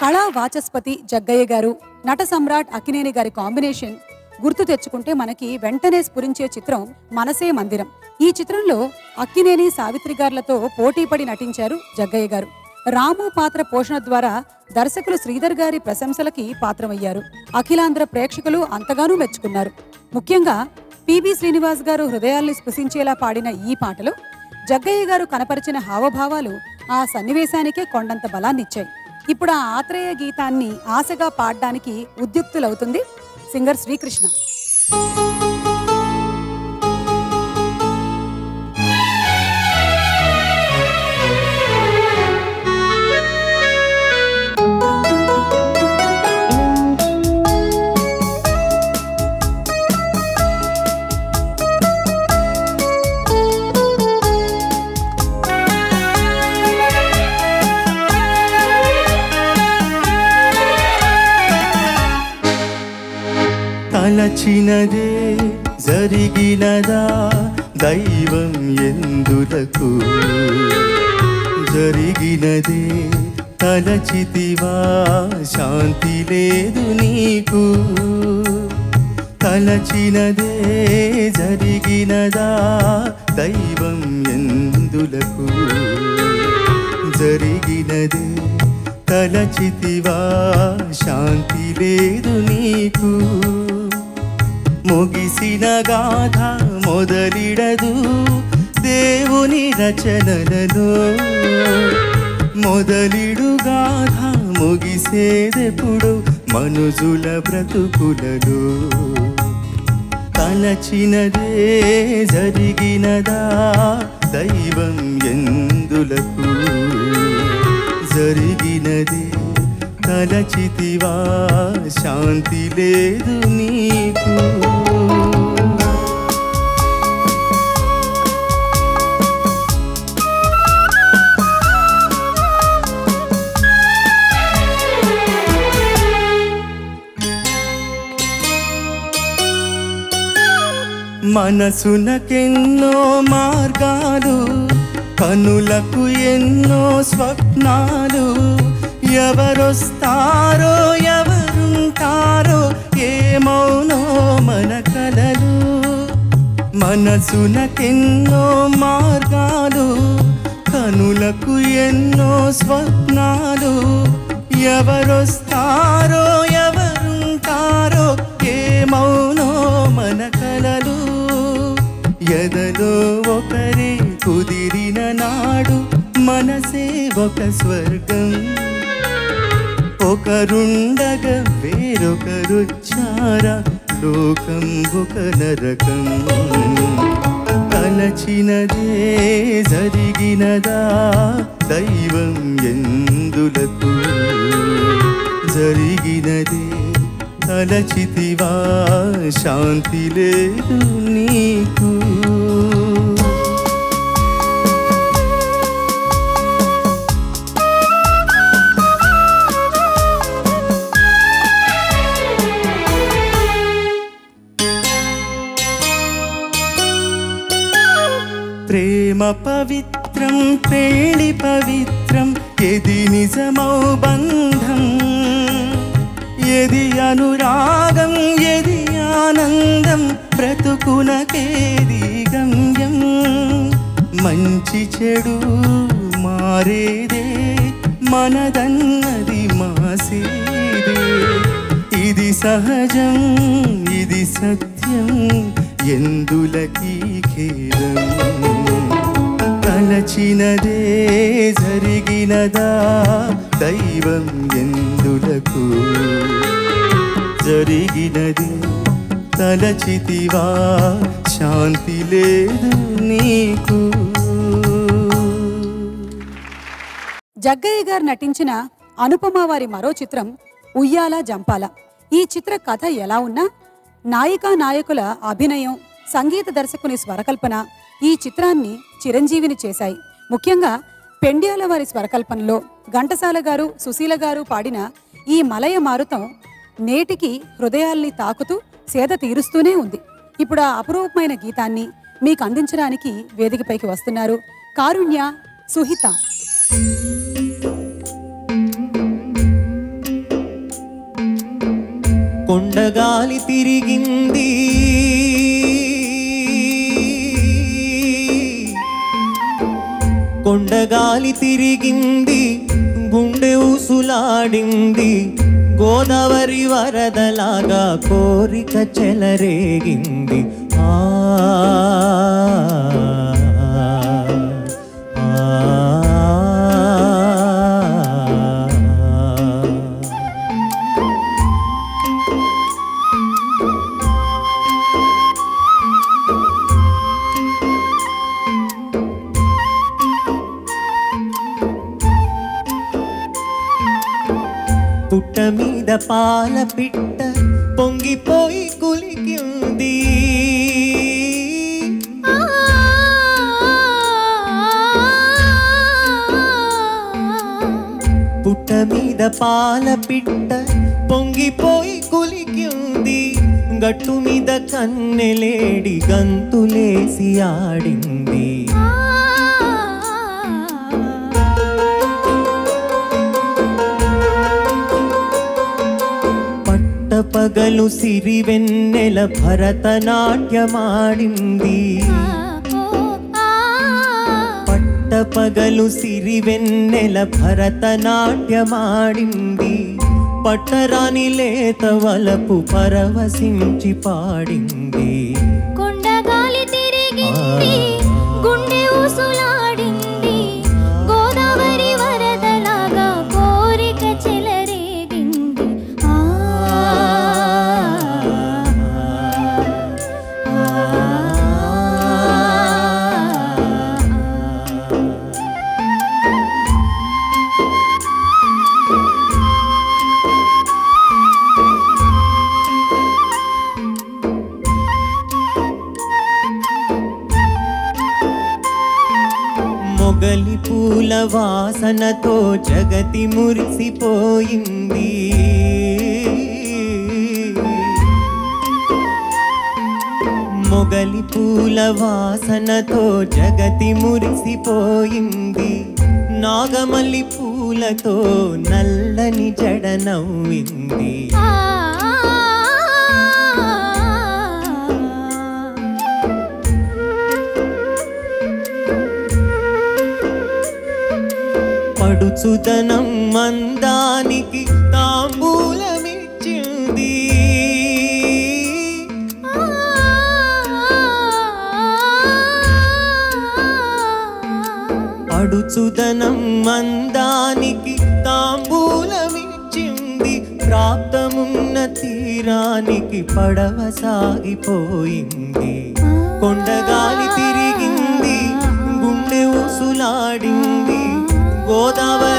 కళా వాచస్పతి జగ్గయ్య గారు, నట సమ్రాట్ అక్కినేని గారి కాంబినేషన్ గుర్తు తెచ్చుకుంటే మనకి వెంటనే స్ఫురించే చిత్రం మనసే మందిరం. ఈ చిత్రంలో అక్కినేని, సావిత్రి గారులతో పోటీపడి నటించారు జగ్గయ్య గారు. రాము పాత్ర పోషణ ద్వారా దర్శకులు శ్రీధర్ గారి ప్రశంసలకి పాత్రమయ్యారు. అఖిలాంధ్ర ప్రేక్షకులు అంతగానూ మెచ్చుకున్నారు. ముఖ్యంగా పిబి శ్రీనివాస్ గారు హృదయాల్ని స్పృశించేలా పాడిన ఈ పాటలో జగ్గయ్య గారు కనపరిచిన హావభావాలు ఆ సన్నివేశానికే కొండంత బలాన్నిచ్చాయి. ఇప్పుడు ఆ ఆత్రేయ గీతాన్ని ఆశగా పాడడానికి ఉద్యుక్తులవుతుంది సింగర్ శ్రీకృష్ణ. తలచినదే జరిగినదా దైవం ఎందులకు, జరిగినదే తలచితివా శాంతి లేదు నీకు. తలచినదే జరిగినదా దైవం ఎందులకు, జరిగినదే తలచితివా శాంతి లేదు నీకు. ముగిసిన గాథ మొదలిడదు దేవుని రచనలలో, మొదలిడు గాథ ముగిసేదెప్పుడు మనుజుల బ్రతుకులలో. తలచినదే జరిగినదా దైవం ఎందులకు, జరిగినదే తలచితివా శాంతి లేదు నీకు. మనసునకెన్నో మార్గాలు, కనులకు ఎన్నో స్వప్నాలు, ఎవరొస్తారో ఎవరుంటారో ఏమౌనో మన కలలు. మనసునకెన్నో మార్గాలు, కనులకు ఎన్నో స్వప్నాలు, ఎవరొస్తారో ఎవరుంటారో ఏమౌనో మన కలలు. ఎదలో ఒకరే కుదిరిన నాడు మనసే ఒక స్వర్గం, ఒకరుండగా వేరొకరొచ్చారా లోకం ఒక నరకం. తలచినదే జరిగినదా దైవం ఎందులకు, జరిగినదే తలచితివా శాంతి లేదు నీకు. ప్రేమ పవిత్రం పెళ్లి పవిత్రం, ఎది నిజమౌ బంధం, ఎది అనురాగం ఎది ఆనందం, బ్రతుకునకేది గమ్యం. మంచి చెడు మారేదే మనదన్నది మాసేదే, ఇది సహజం ఇది సత్యం ఎందులకీ ఖేదం. తలచినదే జరిగినదా దైవం ఎందులకు, జరిగినది తలచితివా శాంతి లేదు నీకు. జగ్గయ్య గారు నటించిన అనుపమ వారి మరో చిత్రం ఉయ్యాల జంపాల. ఈ చిత్ర కథ ఎలా ఉన్నా నాయికా నాయకుల అభినయం, సంగీత దర్శకుని స్వరకల్పన ఈ చిత్రాన్ని చిరంజీవిని చేశాయి. ముఖ్యంగా పెండ్యాల వారి స్వరకల్పనలో ఘంటసాల గారు, సుశీల గారు పాడిన ఈ మలయ మారుతం నేటికి హృదయాల్ని తాకుతూ సేద తీరుస్తూనే ఉంది. ఇప్పుడు ఆ అపురూపమైన గీతాన్ని మీకు అందించడానికి వేదికపైకి వస్తున్నారు కారుణ్య, సుహిత. కొండగాలి తిరిగింది కొండగాలి తిరిగింది గుండె ఊసులాడింది గోదావరి వరదలాగా కోరిక చెలరేగింది పుట్ట మీద పాల పిట్ట పొంగిపోయి కులికింది పుట్ట మీద పాల పిట్ట పొంగిపోయి కులికింది గట్టు మీద కన్నెలేడి గంతులేసి ఆడింది పగలు సిరివెన్నెల భరతనాట్యమాడింది పట్టపగలు సిరివెన్నెల భరతనాట్యమాడింది పట్టరాని లేత వలపు పరవశించి పాడింది కొండగాలి తిరిగింది గుండె ఊసులాడింది గోదావరి వరదలాగా కోరిక చెలరేగింది మొగలి పూల వాసనతో జగతి మురిసిపోయింది మొగలి పూల వాసనతో జగతి మురిసిపోయింది నాగమల్లి పూలతో నల్లని జడ నవ్వింది పడుచుదనం మందానికి తాంబూలమిచ్చింది పడుచుదనం మందానికి తాంబూలమిచ్చింది ప్రాప్తమున్న తీరానికి పడవ సాగిపోయింది కొండగాలి తిరిగింది గుండె ఊసులాడింది గోదావరి